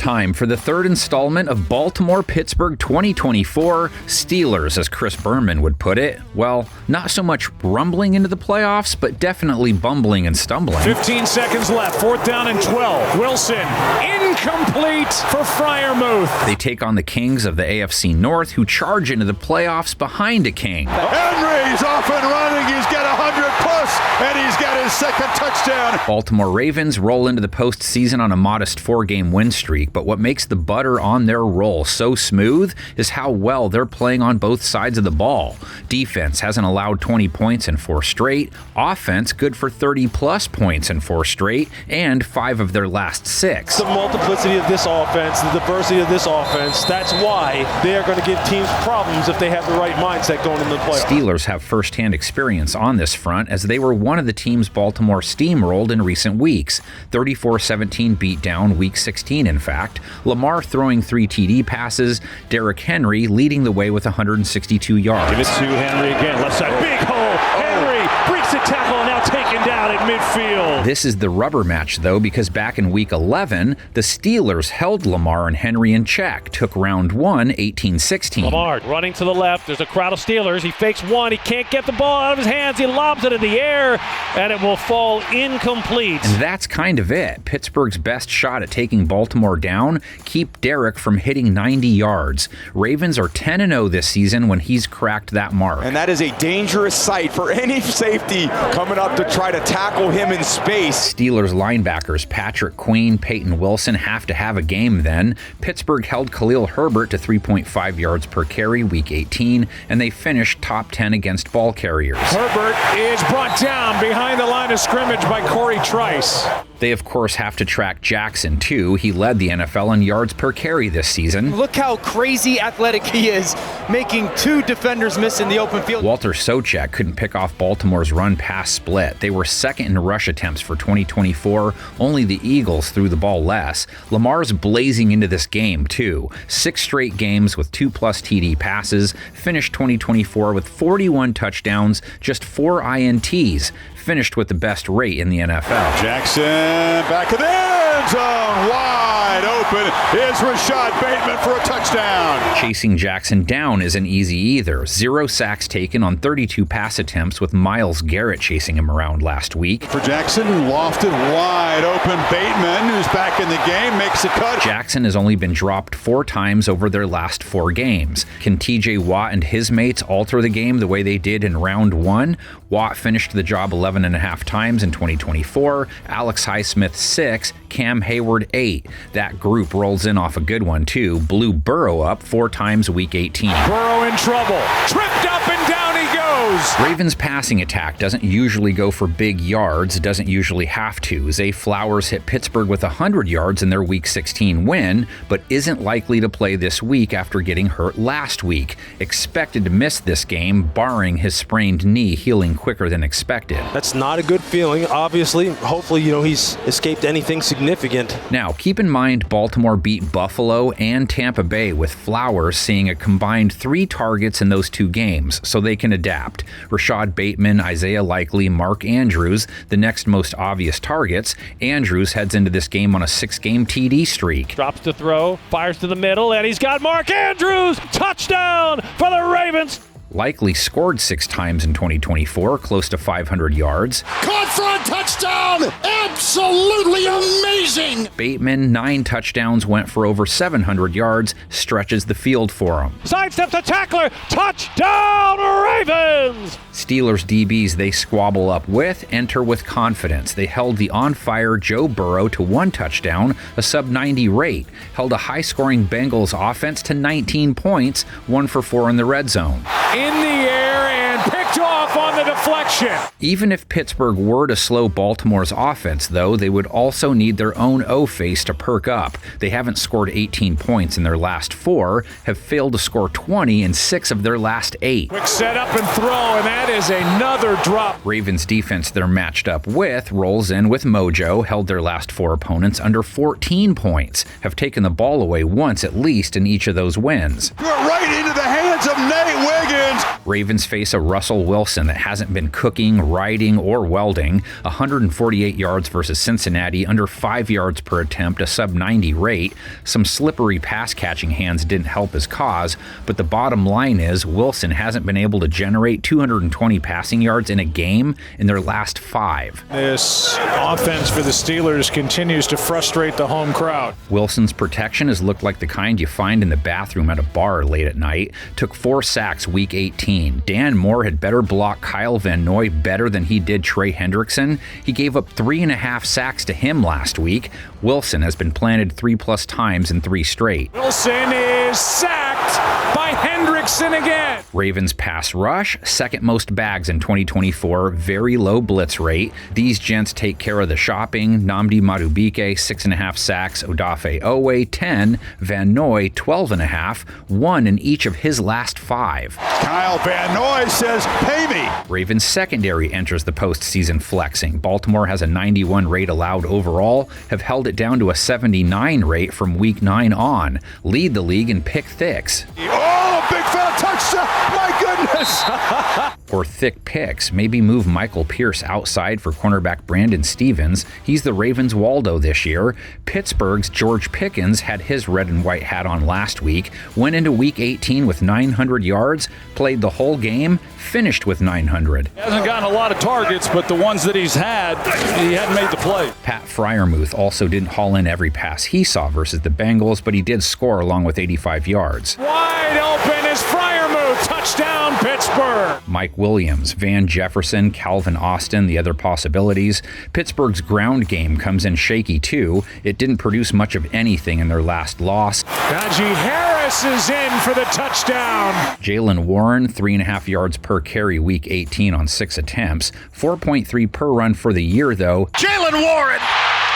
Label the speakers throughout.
Speaker 1: Time for the third installment of Baltimore-Pittsburgh 2024 Steelers, as Chris Berman would put it. Well, not so much rumbling into the playoffs, but definitely bumbling and stumbling.
Speaker 2: 15 seconds left, 4th down and 12. Wilson, incomplete for Freiermuth.
Speaker 1: They take on the Kings of the AFC North, who charge into the playoffs behind a King.
Speaker 3: Henry's off and running. He's got 100 plus, and he's got his second touchdown.
Speaker 1: Baltimore Ravens roll into the postseason on a modest 4-game win streak, but what makes the butter on their roll so smooth is how well they're playing on both sides of the ball. Defense hasn't allowed 20 points in 4 straight, offense good for 30-plus points in 4 straight, and 5 of their last 6.
Speaker 4: The multiplicity of this offense, the diversity of this offense, that's why they are going to give teams problems if they have the right mindset going into the playoffs.
Speaker 1: Steelers have first-hand experience on this front, as they were one of the teams Baltimore steamrolled in recent weeks. 34-17 beatdown Week 16, in fact. Lamar throwing 3 TD passes, Derrick Henry leading the way with 162 yards.
Speaker 2: Give it to Henry again, left side, big hole. Henry breaks the tackle and now taken down at midfield.
Speaker 1: This is the rubber match, though, because back in Week 11, the Steelers held Lamar and Henry in check, took round 1, 18-16.
Speaker 2: Lamar running to the left. There's a crowd of Steelers. He fakes one. He can't get the ball out of his hands. He lobs it in the air, and it will fall incomplete.
Speaker 1: And that's kind of it. Pittsburgh's best shot at taking Baltimore down, keep Derrick from hitting 90 yards. Ravens are 10-0 this season when he's cracked that mark.
Speaker 3: And that is a dangerous sight for any safety coming up to try to tackle him in space.
Speaker 1: Steelers linebackers Patrick Queen, Peyton Wilson have to have a game then. Pittsburgh held Khalil Herbert to 3.5 yards per carry Week 18, and they finished top 10 against ball carriers.
Speaker 2: Herbert is brought down behind the line of scrimmage by Corey Trice.
Speaker 1: They, of course, have to track Jackson, too. He led the NFL in yards per carry this season.
Speaker 5: Look how crazy athletic he is, making 2 defenders miss in the open field.
Speaker 1: Walter Socek couldn't pick off Baltimore's run-pass split. They were second in rush attempts for 2024. Only the Eagles threw the ball less. Lamar's blazing into this game, too. 6 straight games with 2+ TD passes. Finished 2024 with 41 touchdowns, just 4 INTs. Finished with the best rate in the NFL.
Speaker 3: Jackson back of the end zone, wide open is Rashad Bateman for a touchdown.
Speaker 1: Chasing Jackson down isn't easy either. 0 sacks taken on 32 pass attempts, with Myles Garrett chasing him around last week.
Speaker 3: For Jackson, lofted wide open. Bateman, who's back in the game, makes a cut.
Speaker 1: Jackson has only been dropped 4 times over their last 4 games. Can TJ Watt and his mates alter the game the way they did in round 1? Watt finished the job 11.5 times in 2024, Alex Highsmith 6, Cam Hayward 8. That group rolls in off a good one too. Blew Burrow up 4 times Week 18.
Speaker 2: Burrow in trouble. Tripped up and down he goes.
Speaker 1: Ravens' passing attack doesn't usually go for big yards, doesn't usually have to. Zay Flowers hit Pittsburgh with 100 yards in their Week 16 win, but isn't likely to play this week after getting hurt last week. Expected to miss this game, barring his sprained knee healing quicker than expected.
Speaker 4: That's not a good feeling, obviously. Hopefully, he's escaped anything significant.
Speaker 1: Now, keep in mind Baltimore beat Buffalo and Tampa Bay, with Flowers seeing a combined 3 targets in those 2 games, so they can adapt. Rashad Bateman, Isaiah Likely, Mark Andrews, the next most obvious targets. Andrews heads into this game on a 6-game TD streak.
Speaker 2: Drops to throw, fires to the middle, and he's got Mark Andrews! Touchdown for the Ravens!
Speaker 1: Likely scored 6 times in 2024, close to 500 yards.
Speaker 6: Caught for a touchdown! Absolutely amazing!
Speaker 1: Bateman, 9 touchdowns, went for over 700 yards, stretches the field for him.
Speaker 2: Sidesteps the tackler! Touchdown, Ravens!
Speaker 1: Steelers DBs they squabble up with enter with confidence. They held the on-fire Joe Burrow to 1 touchdown, a sub-90 rate. Held a high-scoring Bengals offense to 19 points, 1 for 4 in the red zone.
Speaker 2: In the air and picked off on the deflection.
Speaker 1: Even if Pittsburgh were to slow Baltimore's offense, though, they would also need their own O-face to perk up. They haven't scored 18 points in their last 4, have failed to score 20 in 6 of their last 8.
Speaker 2: Quick set up and throw, and that is another drop.
Speaker 1: Ravens defense they're matched up with rolls in with mojo, held their last 4 opponents under 14 points, have taken the ball away once at least in each of those wins.
Speaker 3: Right into the hands of Nate Wiggins. begins.
Speaker 1: Ravens face a Russell Wilson that hasn't been cooking, riding, or welding. 148 yards versus Cincinnati, under 5 yards per attempt, a sub-90 rate. Some slippery pass-catching hands didn't help his cause, but the bottom line is Wilson hasn't been able to generate 220 passing yards in a game in their last 5.
Speaker 7: This offense for the Steelers continues to frustrate the home crowd.
Speaker 1: Wilson's protection has looked like the kind you find in the bathroom at a bar late at night. Took 4 sacks week 18. Dan Moore had better block Kyle Van Noy better than he did Trey Hendrickson. He gave up 3.5 sacks to him last week. Wilson has been planted 3+ times in 3 straight.
Speaker 7: Wilson is sacked by Hendrickson again.
Speaker 1: Ravens pass rush, second most bags in 2024, very low blitz rate. These gents take care of the shopping. Nnamdi Madubuike, 6.5 sacks. Odafe Owe, 10. Van Noy, 12.5. 1 in each of his last 5.
Speaker 3: Kyle Van Noy says, pay me.
Speaker 1: Ravens secondary enters the postseason flexing. Baltimore has a 91 rate allowed overall, have held it down to a 79 rate from week 9 on. Lead the league in pick thicks.
Speaker 3: Oh, big fat touchdown. My goodness.
Speaker 1: Or thick picks. Maybe move Michael Pierce outside for cornerback Brandon Stevens. He's the Ravens' Waldo this year. Pittsburgh's George Pickens had his red and white hat on last week, went into week 18 with 900 yards, played the whole game, finished with 900.
Speaker 8: He hasn't gotten a lot of targets, but the ones that he's had, he hadn't made the play.
Speaker 1: Pat Freiermuth also didn't haul in every pass he saw versus the Bengals, but he did score along with 85 yards.
Speaker 7: Wide open is Freiermuth. Touchdown, Pittsburgh.
Speaker 1: Mike Williams, Van Jefferson, Calvin Austin, the other possibilities. Pittsburgh's ground game comes in shaky too. It didn't produce much of anything in their last loss.
Speaker 7: Najee Harris is in for the touchdown.
Speaker 1: Jalen Warren, 3.5 yards per carry week 18 on 6 attempts. 4.3 per run for the year though.
Speaker 6: Jalen Warren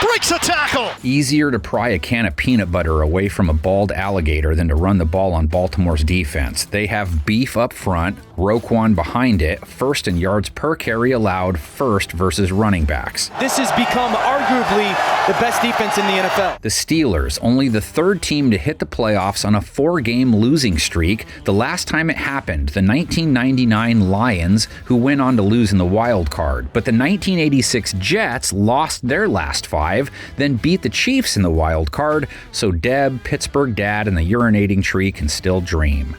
Speaker 6: breaks a tackle.
Speaker 1: Easier to pry a can of peanut butter away from a bald alligator than to run the ball on Baltimore's defense. They have beef up front, Roquan behind it, first in yards per carry allowed, first versus running backs.
Speaker 5: This has become arguably the best defense in the NFL.
Speaker 1: The Steelers, only the 3rd team to hit the playoffs on a 4-game losing streak. The last time it happened, the 1999 Lions, who went on to lose in the wild card. But the 1986 Jets lost their last 5, then beat the Chiefs in the wild card, so Deb, Pittsburgh Dad, and the urinating tree can still dream.